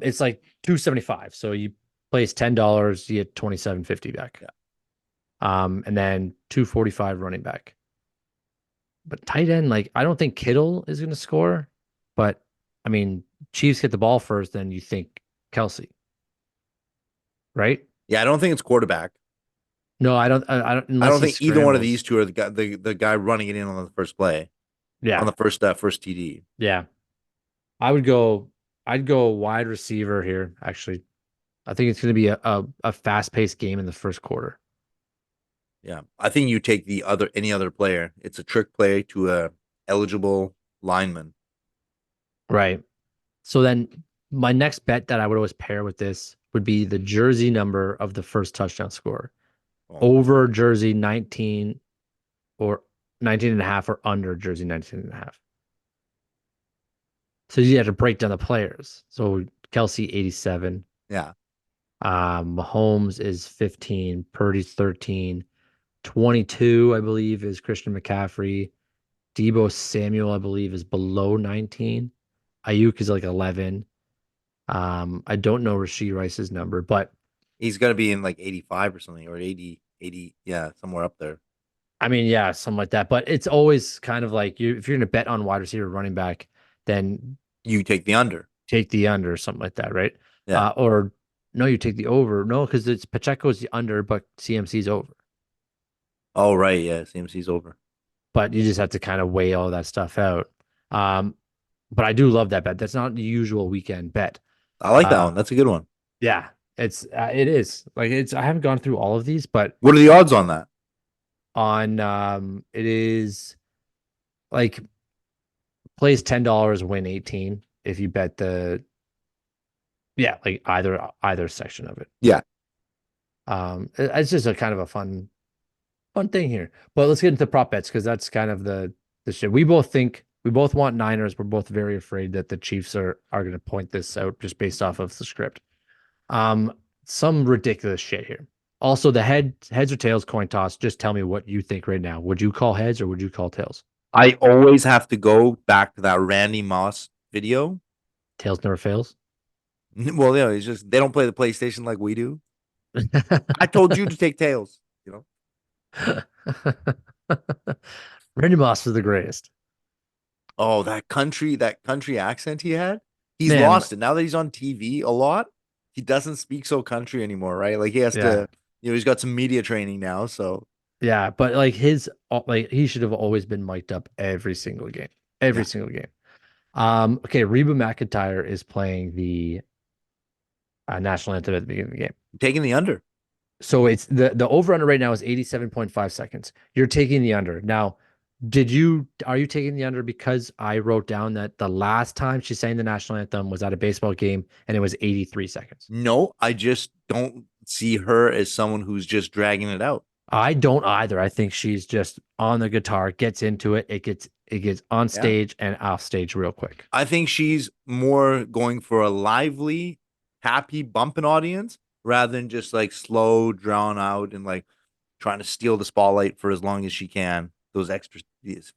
It's like 275. So you place $10, you get 27.50 back. Yeah. And then 245 running back. But tight end, like I don't think Kittle is going to score, but I mean, Chiefs get the ball first, then you think Kelsey, right? Yeah, I don't think it's quarterback. No, I don't. I don't. I Unless don't he think either one of scrambles. these two are the guy running it in on the first play on Yeah, the first TD. yeah. I would go. I'd go wide receiver here. Actually, I think it's going to be a fast paced game in the first quarter. Yeah, I think you take any other player. It's a trick play to a eligible lineman. Right. So then my next bet that I would always pair with this would be the jersey number of the first touchdown score. Oh, Over jersey 19 or 19 and a half or under jersey 19 and a half. So you have to break down the players. So Kelsey 87. yeah, Mahomes is 15. Purdy's 13. 22, I believe, is Christian McCaffrey. Debo Samuel, I believe, is below 19. Ayuk is like 11. I don't know Rashee Rice's number, but he's gonna be in like 85 or something or 80, yeah, somewhere up there. I mean, yeah, something like that. But it's always kind of like if you're gonna bet on wide receiver running back, then You take the under. take the under or something like that, right? Yeah. Or no, you take the over. No, because it's Pacheco's the under, but CMC's over. Oh right, yeah, CMC's over. But you just have to kind of weigh all that stuff out. Um, but I do love that bet. That's not the usual weekend bet. I like that Uh, one. That's a good one. Yeah, it is like it's. I haven't gone through all of these, but What are the odds on that? on it is like plays $10, win 18 if you bet like either section of it. Yeah. It's just a kind of a fun thing here. But let's get into prop bets because that's kind of the shit. We both think We both want Niners. We're both very afraid that the Chiefs are going to point this out just based off of the script. Um, some ridiculous shit here. Also, the heads or tails coin toss. Just tell me what you think right now. Would you call heads or would you call tails? I always have to go back to that Randy Moss video. Tails never fails. Well, it's just they don't play the PlayStation like we do. I told you to take tails. Randy Moss was the greatest. Oh, that country accent he had. He's Man, lost it now that he's on TV a lot. He doesn't speak so country anymore, right? Like he has yeah. to, he's got some media training now. So Yeah, but like he should have always been mic'd up every single game. Every yeah, single game. Okay, Reba McEntire is playing the national anthem at the beginning of the game. I'm taking the under. So it's the over under right now is 87.5 seconds. You're taking the under. Now, are you taking the under because I wrote down that the last time she sang the national anthem was at a baseball game and it was 83 seconds. No, I just don't see her as someone who's just dragging it out. I don't either. I think she's just on the guitar, gets into it, it gets on Yeah. stage and off stage real quick. I think she's more going for a lively, happy, bumping audience rather than just like slow, drawn out, and like trying to steal the spotlight for as long as she can. Those extra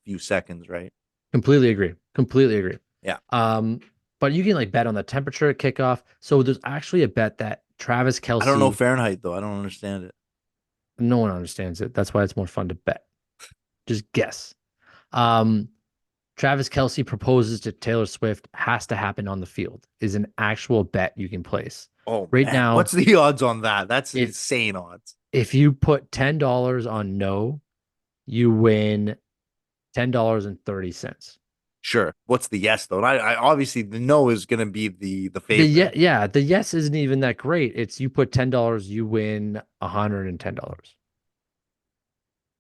few seconds, right? Completely agree. Completely agree. Yeah. Um, but you can like bet on the temperature at kickoff. So there's actually a bet that Travis I don't know Kelsey, Fahrenheit though. I don't understand it. no one understands it. That's why it's more fun to bet. Just guess. Um, Travis Kelsey proposes to Taylor Swift has to happen on the field is an actual bet you can place. Oh Right man, now, what's the odds on that? That's if insane odds. if you put $10 on no, you win $10.30. Sure. What's the yes though? And I obviously the no is going to be the favorite. The yes isn't even that great. It's you put $10, you win $110.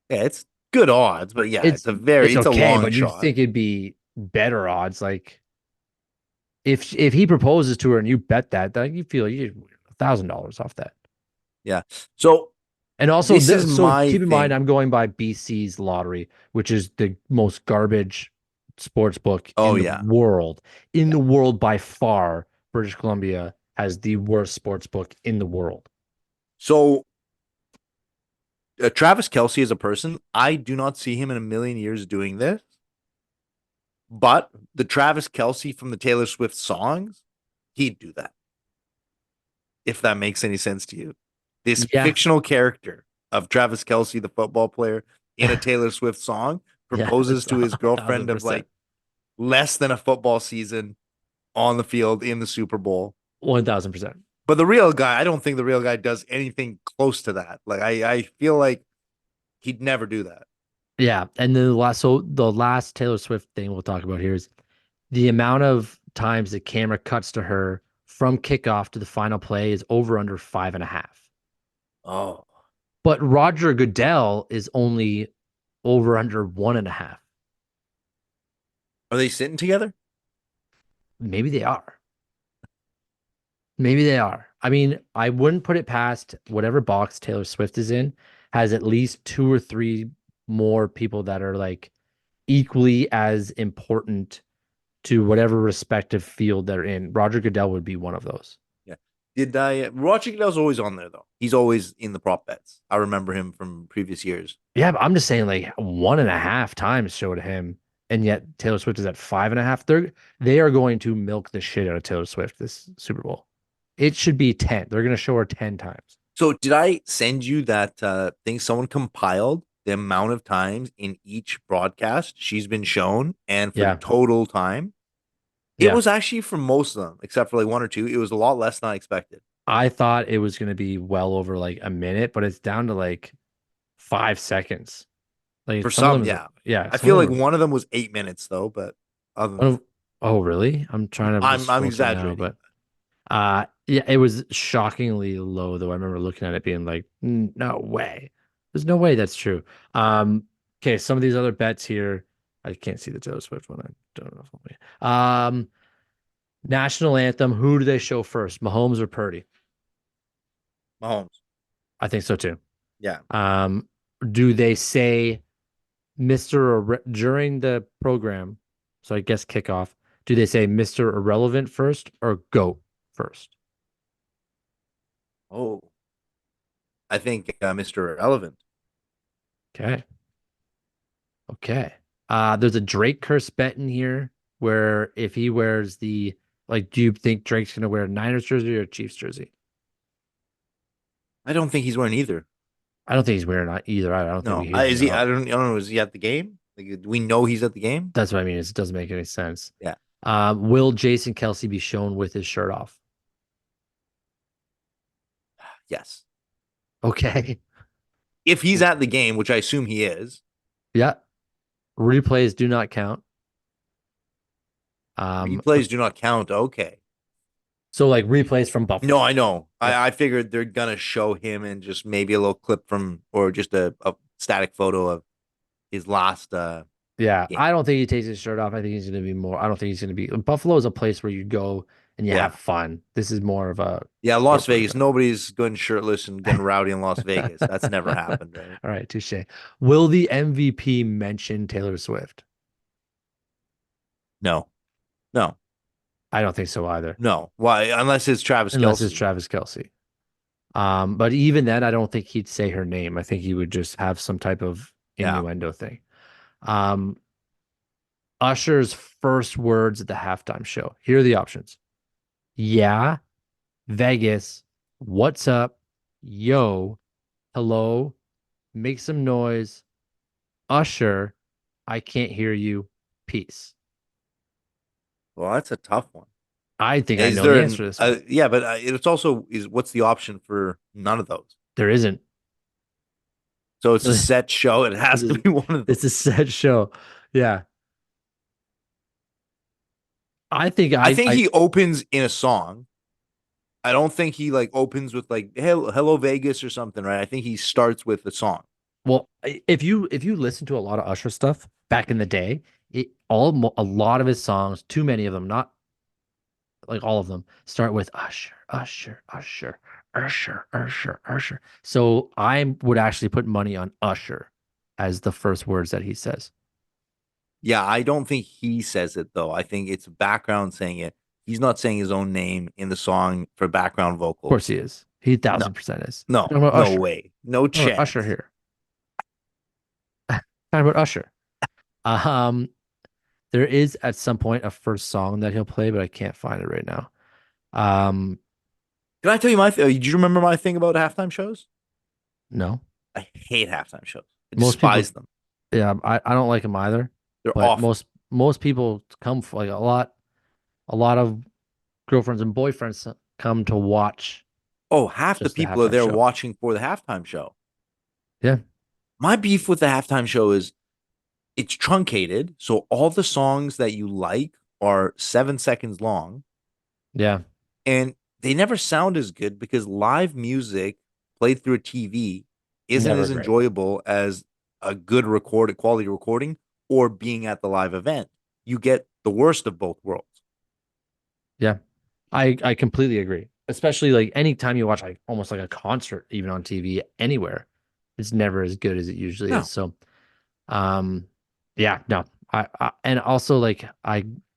Yeah, it's good odds, but yeah, It's it's it's a okay, long but you'd shot. think it'd be better odds. Like if he proposes to her and you bet that, then you feel you get $1,000 off that. Yeah. So And also, this is so my keep in mind, thing. I'm going by BC's lottery, which is the most garbage sports book Oh in the yeah. world. In Yeah. the world, by far, British Columbia has the worst sports book in the world. So Travis Kelsey as a person, I do not see him in a million years doing this. But the Travis Kelsey from the Taylor Swift songs, he'd do that. If that makes any sense to you. This Yeah, fictional character of Travis Kelsey, the football player, in a Taylor Swift song, yeah, proposes that's to his a girlfriend thousand of like percent, less than a football season on the field in the Super Bowl. 1,000%. But the real guy, I don't think the real guy does anything close to that. Like I feel like he'd never do that. Yeah, and then the last Taylor Swift thing we'll talk about here is the amount of times the camera cuts to her from kickoff to the final play is over under 5.5. Oh, But Roger Goodell is only over under 1.5. are they sitting together? Maybe they are. Maybe they are. I mean, I wouldn't put it past whatever box Taylor Swift is in has at least two or three more people that are like equally as important to whatever respective field they're in. Roger Goodell would be one of those. Yeah. Did I? Roger Goodell's always on there though. He's always in the prop bets. I remember him from previous years. Yeah, but I'm just saying like 1.5 times showed him, and yet Taylor Swift is at 5.5. They are going to milk the shit out of Taylor Swift this Super Bowl. It should be 10. They're gonna show her 10 times. So did I send you that thing? Someone compiled the amount of times in each broadcast she's been shown and for Yeah, total time. It yeah. was actually for most of them, except for like one or two. It was a lot less than I expected. I thought it was gonna be well over like a minute, but it's down to like 5 seconds. For Like some of some, them is yeah. yeah, I some feel of like them are one of them was 8 minutes though, but other than one that, of, oh really? I'm trying to just I'm scroll through now, exaggerating. but yeah, it was shockingly low though. I remember looking at it being like, no way. There's no way that's true. Okay, some of these other bets here. I can't see the Taylor Swift one. I don't know if national anthem, who do they show first? Mahomes or Purdy? Mahomes. I think so too. Yeah. Do they say Mr. During the program? So I guess kickoff. Do they say Mr. Irrelevant first or GOAT first? Oh, I think Mr. Irrelevant. Okay. Okay. There's a Drake curse bet in here where if he wears the like, do you think Drake's gonna wear a Niners jersey or a Chiefs jersey? I don't think he's wearing either. I don't think he's wearing either. I don't think we No, hear him is he? out. I don't know. Is he at the game? Like, do we know he's at the game? That's what I mean. It doesn't make any sense. Yeah. Will Jason Kelsey be shown with his shirt off? Yes. Okay. If he's at the game, which I assume he is. Yeah. Replays do not count. Um, Replays do not count. Okay. so like replays from No, Buffalo. I know. Yeah. I figured they're gonna show him and just maybe a little clip from or just a static photo of his last Yeah. game. I don't think he takes his shirt off. I think he's going to be more. I don't think he's going to be. Buffalo is a place where you go and you Yeah. have fun. This is more of a Yeah, Las corporate Vegas. Nobody's going shirtless and getting rowdy in Las Vegas. That's never happened, right? All right, touche. Will the MVP mention Taylor Swift? No. No. I don't think so either, No. Why? Unless it's Travis unless it's Kelsey. Travis Kelsey. But even then, I don't think he'd say her name. I think he would just have some type of Yeah. innuendo thing. Um, Usher's first words at the halftime show. Here are the options. Yeah, Vegas, what's up? Yo, hello, make some noise. Usher, I can't hear you. Peace. Well, that's a tough one. I think I Is know there the an answer to this one. yeah, but it's also is what's the option for none of those? There isn't. So it's a set show. It has to be one of those. It's a set show. Yeah. I think I think he opens in a song. I don't think he like opens with like Hello Vegas or something, right? I think he starts with a song. well, if you listen to a lot of Usher stuff back in the day, a lot of his songs, too many of them, not like all of them, start with Usher, Usher, Usher, Usher, Usher, Usher. So I would actually put money on Usher as the first words that he says. Yeah, I don't think he says it though. I think it's background saying it. He's not saying his own name in the song for background Of course vocals. he is. He No, 1000% is. no, Talking about no Usher. way. No Talking about Usher chance. here. Talking about Usher. Um, there is at some point a first song that he'll play, but I can't find it right now. Um, Can I tell you my did you remember my thing about halftime shows? no. I hate halftime shows. I Most people, despise them. yeah, I don't like them either. They're But awful. most people come for like a lot of girlfriends and boyfriends come to watch Oh, half the just the people are halftime there show. watching for the halftime show. Yeah. My beef with the halftime show is it's truncated, so all the songs that you like are 7 seconds long, Yeah. and they never sound as good because live music played through a TV isn't Never as great. enjoyable as a good recorded quality recording or being at the live event. You get the worst of both worlds. Yeah. I completely agree. Especially like anytime you watch like almost like a concert, even on TV, anywhere, it's never as good as it usually No, is. So, um, yeah, no, and also like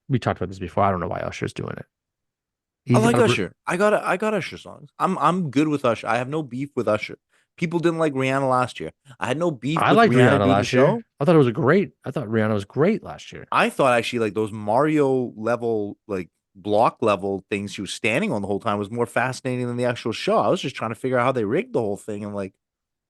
we talked about this before. I don't know why Usher's doing it. I He's like got Usher. I got Usher songs. I'm good with Usher. I have no beef with Usher. People didn't like Rihanna last year. I had no beef I with liked Rihanna Rihanna doing the last year. show. I thought it was a great. I thought Rihanna was great last year. I thought actually like those Mario level, like block level things she was standing on the whole time was more fascinating than the actual show. I was just trying to figure out how they rigged the whole thing and like,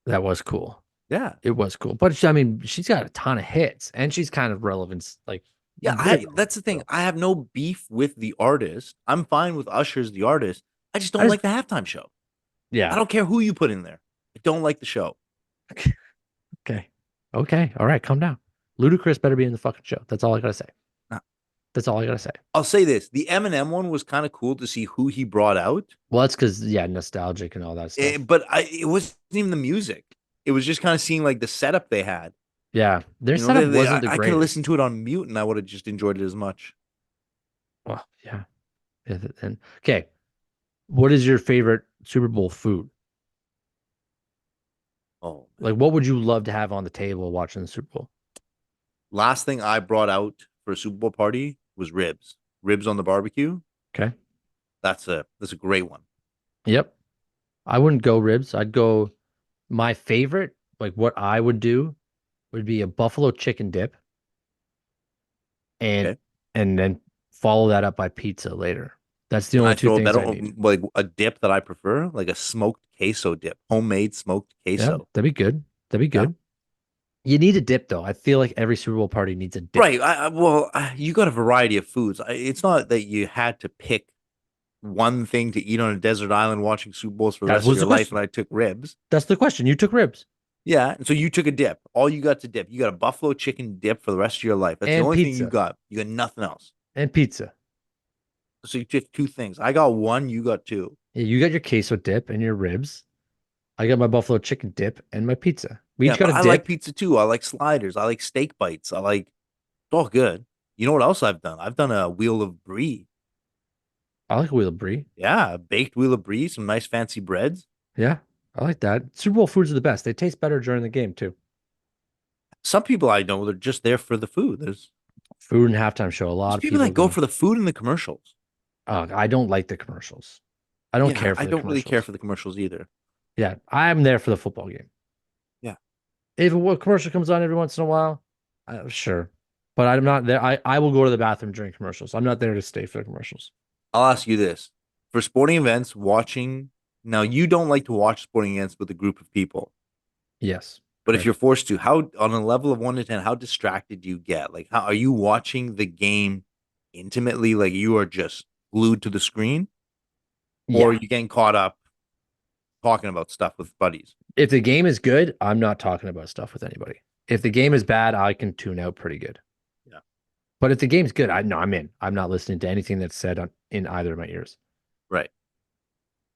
That was cool. yeah. It was cool. But I mean, she's got a ton of hits and she's kind of relevant, like Yeah, very that's the relevant thing. still. I have no beef with the artist. I'm fine with Usher as the artist. I just I don't just, like the halftime show. I yeah. don't care who you put in there. I don't like the show. Okay. Okay. All right. Calm down. Ludacris better be in the fucking show. That's all I gotta say. Nah. That's all I gotta say. I'll say this: the Eminem one was kind of cool to see who he brought out. Well, that's because yeah, nostalgic and all that stuff. But it wasn't even the music. It was just kind of seeing like the setup they had. Yeah, their You know, setup wasn't the I could have listened greatest. to it on mute and I would have just enjoyed it as much. Well, yeah. And okay, what is your favorite Super Bowl food? Oh, man. Like, what would you love to have on the table watching the Super Bowl? Last thing I brought out for a Super Bowl party was ribs. Ribs on the barbecue. Okay. That's a great one. Yep. I wouldn't go ribs. I'd go my favorite, like what I would do would be a buffalo chicken dip and Okay. and then follow that up by pizza later. That's the Can only I two throw a things better I need. like a dip that I prefer, like a smoked queso dip, homemade smoked Yeah, queso. that'd be good. That'd be Yeah. good. You need a dip though. I feel like every Super Bowl party needs a dip. Right. You got a variety of foods. It's not that you had to pick one thing to eat on a desert island watching Super Bowls for the That rest of was your the life, question. and I took ribs. That's the question. You took ribs Yeah. And so you took a dip. All you got to dip. You got a buffalo chicken dip for the rest of your life. That's the and only thing you pizza got. You got nothing else. and pizza. So you took two things. I got one, you got two. Yeah, you got your queso dip and your ribs. I got my buffalo chicken dip and my pizza. We Yeah, each got but a I like dip. pizza too. I like sliders. I like steak bites. It's all good. You know what else I've done? I've done a wheel of brie. I like wheel brie. Yeah, a baked wheel of brie, some nice fancy breads. Yeah, I like that. Super Bowl foods are the best. They taste better during the game too. Some people I know they're just there for the food. Food and halftime show. A There's lot of people people that go go. for the food in the commercials. I don't like the commercials. I don't Yeah, care for I the don't really care commercials. for the commercials either. Yeah, I'm there for the football game. Yeah. If a commercial comes on every once in a while, sure. But I'm not there. I will go to the bathroom during commercials. I'm not there to stay for the commercials. I'll ask you this. For sporting events, watching now you don't like to watch sporting events with a group of people. Yes, But if correct. you're forced to, how on a level of 1 to 10, how distracted do you get? Like how are you watching the game intimately, like you are just glued to the screen? Or are Yeah. you getting caught up talking about stuff with buddies? If the game is good, I'm not talking about stuff with anybody. If the game is bad, I can tune out pretty good. Yeah. But if the game's good, I know I'm in. I'm not listening to anything that's said in either of my ears. Right.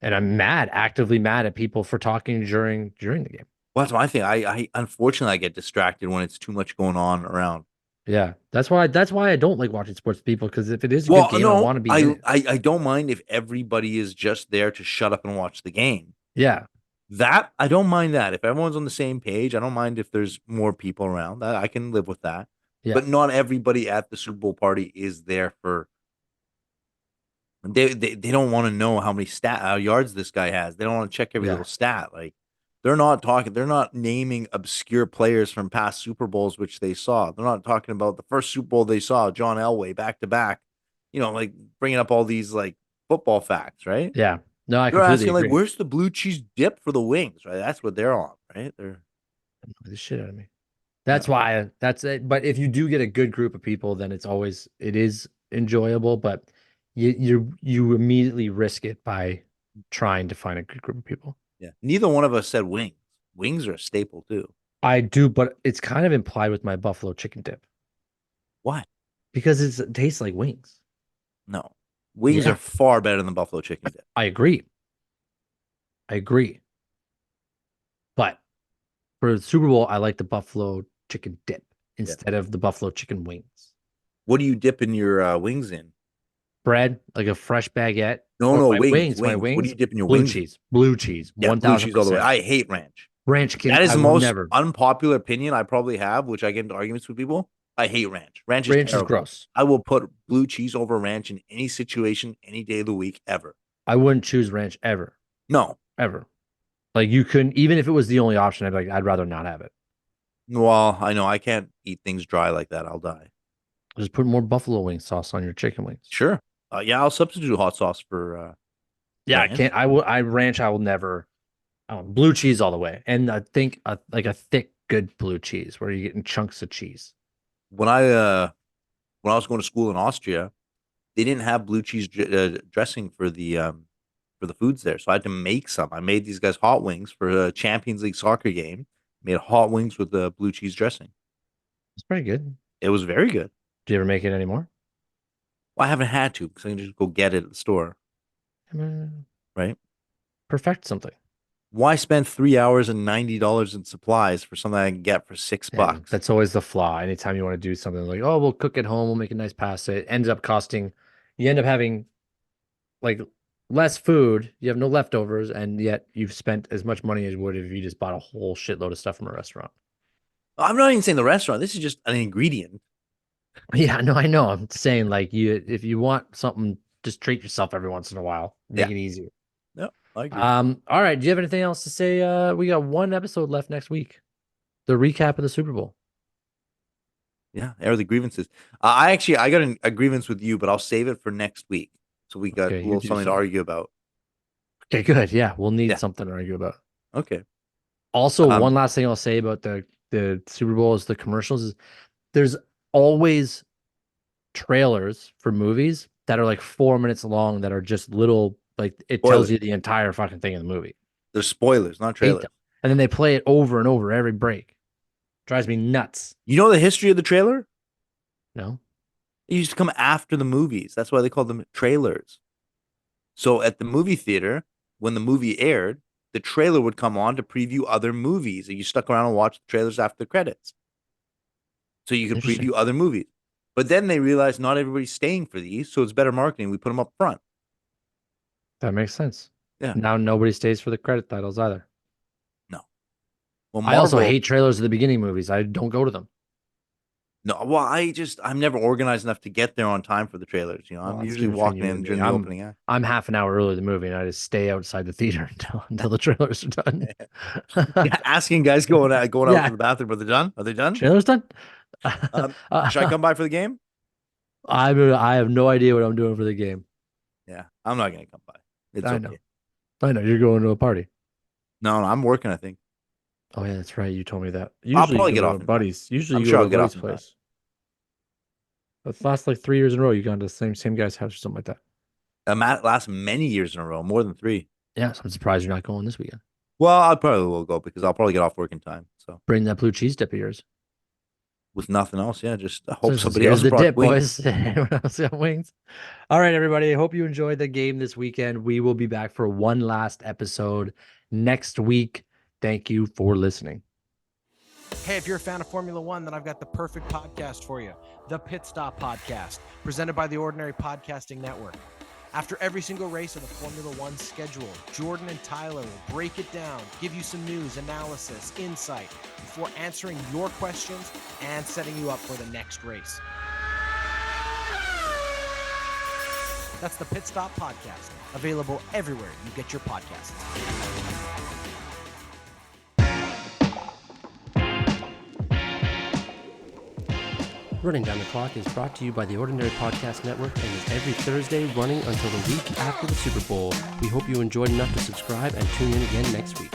And I'm mad, actively mad at people for talking during the game. Well, that's my thing. I unfortunately I get distracted when it's too much going on around. Yeah, that's why I don't like watching sports with people because if it is a good Well, game, I no, want to be in it. I don't mind if everybody is just there to shut up and watch the game. Yeah, That I don't mind that. If everyone's on the same page, I don't mind if there's more people around. That I can live with that. yeah, But not everybody at the Super Bowl party is there for they don't want to know how many yards this guy has. They don't want to check every yeah, little stat. Like they're not naming obscure players from past Super Bowls which they saw. They're not talking about the first Super Bowl they saw, John Elway back to back. Like bringing up all these like football facts, right? yeah. No, I They're completely asking like, agree. "Where's the blue cheese dip for the wings?" Right? That's what they're on, right? They're Annoy the shit out of me. yeah, That's why that's it. But if you do get a good group of people, then it is enjoyable. But you immediately risk it by trying to find a good group of people. yeah. Neither one of us said wings. Wings are a staple too. I do, but it's kind of implied with my buffalo chicken dip What? because it tastes like wings. No, wings Yeah, are far better than buffalo chicken dip. I agree. I agree. But for the Super Bowl, I like the buffalo chicken dip Yeah. instead of the buffalo chicken wings. What do you dip in your wings in? Bread, like a fresh baguette, No, or no, my wings, wings, my wings. What do you wings, dip in your blue wings in? cheese, blue cheese, Yeah, blue cheese all the way. 1000%. I hate ranch. Ranch can That is I the will most never. unpopular opinion I probably have, which I get into arguments with people. I hate ranch. Ranch is Ranch is terrible. gross. I will put blue cheese over ranch in any situation, any day of the week, ever. I wouldn't choose ranch ever, No. ever. Like you couldn't, even if it was the only option, I'd be like, I'd rather not have it. Well, I know I can't eat things dry like that. I'll die. Just put more buffalo wing sauce on your chicken wings. Sure. Yeah, I'll substitute hot sauce for Yeah, I ranch. can't. I ranch. I will never. Blue cheese all the way, and I think like a thick, good blue cheese where you're getting chunks of cheese. When I was going to school in Austria, they didn't have blue cheese dressing for the foods there, so I had to make some. I made these guys hot wings for a Champions League soccer game. Made hot wings with the blue cheese dressing. It's pretty good. It was very good. Do you ever make it anymore? Well, I haven't had to because I can just go get it at the store, I mean, right? perfect something. Why spend 3 hours and $90 in supplies for something I can get for six Yeah, bucks? that's always the flaw. Anytime you want to do something like, oh, we'll cook at home, we'll make a nice pasta. It ends up costing, you end up having like less food, you have no leftovers, and yet you've spent as much money as you would if you just bought a whole shitload of stuff from a restaurant. I'm not even saying the restaurant. This is just an ingredient. Yeah, no, I know. I'm saying like if you want something, just treat yourself every once in a while. Make Yeah. it easier. No, I agree. All right. Do you have anything else to say? We got one episode left next week. The recap of the Super Bowl. Yeah, air the grievances. I got a grievance with you, but I'll save it for next week. So we got a Okay, you little do something to so. argue about. Okay, good. Yeah, we'll need Yeah. something to argue about. Okay. Also, Um, one last thing I'll say about the Super Bowl is the commercials is there's always trailers for movies that are like 4 minutes long that are just little like it tells spoilers. you the entire fucking thing in the movie. They're spoilers, not Hate trailers. them. And then they play it over and over every break. Drives me nuts. You know the history of the trailer? No? It used to come after the movies. That's why they call them trailers. So at the movie theater, when the movie aired, the trailer would come on to preview other movies, and you stuck around and watched the trailers after the credits, so you could Interesting. preview other movies. But then they realized not everybody's staying for these, so it's better marketing. We put them up front. That makes sense. Yeah. Now nobody stays for the credit titles either. No. Well, I also Marvel. hate trailers at the beginning of movies. I don't go to them. No. Well, I'm never organized enough to get there on time for the trailers. Well, I'm that's usually between walking you and in me. during the opening act. I'm half an hour early to the movie and I just stay outside the theater until the trailers are done. Yeah, asking guys going out Yeah. to the bathroom. Are they done? Are they done? Trailers done? Should I come by for the game? I have no idea what I'm doing for the game. Yeah, I'm not gonna come by. It's I okay. know. I know you're going to a party. No, I'm working. I think Oh yeah, that's right. You told me that. I'll Usually probably you get go to off a in time. buddy's. Usually I'm you sure go I'll to a get off buddy's in time. place. But the last like 3 years in a row, you gone to the same guy's house or something like that. Last many years in a row, more than 3. Yeah, so I'm surprised you're not going this weekend. Well, I probably will go because I'll probably get off work in time. So Bring that blue cheese dip of yours. with nothing else, yeah, just I So hope somebody here's else the brought dip, wings. boys. Everyone else got wings. All right, everybody. I hope you enjoyed the game this weekend. We will be back for one last episode next week. Thank you for listening. Hey, if you're a fan of Formula One, then I've got the perfect podcast for you, the Pit Stop Podcast, presented by the Ordinary Podcasting Network. After every single race of the Formula One schedule, Jordan and Tyler will break it down, give you some news, analysis, insight, before answering your questions and setting you up for the next race. That's the Pit Stop Podcast, available everywhere you get your podcasts. Running Down the Clock is brought to you by the Ordinary Podcast Network and is every Thursday running until the week after the Super Bowl. We hope you enjoyed enough to subscribe and tune in again next week.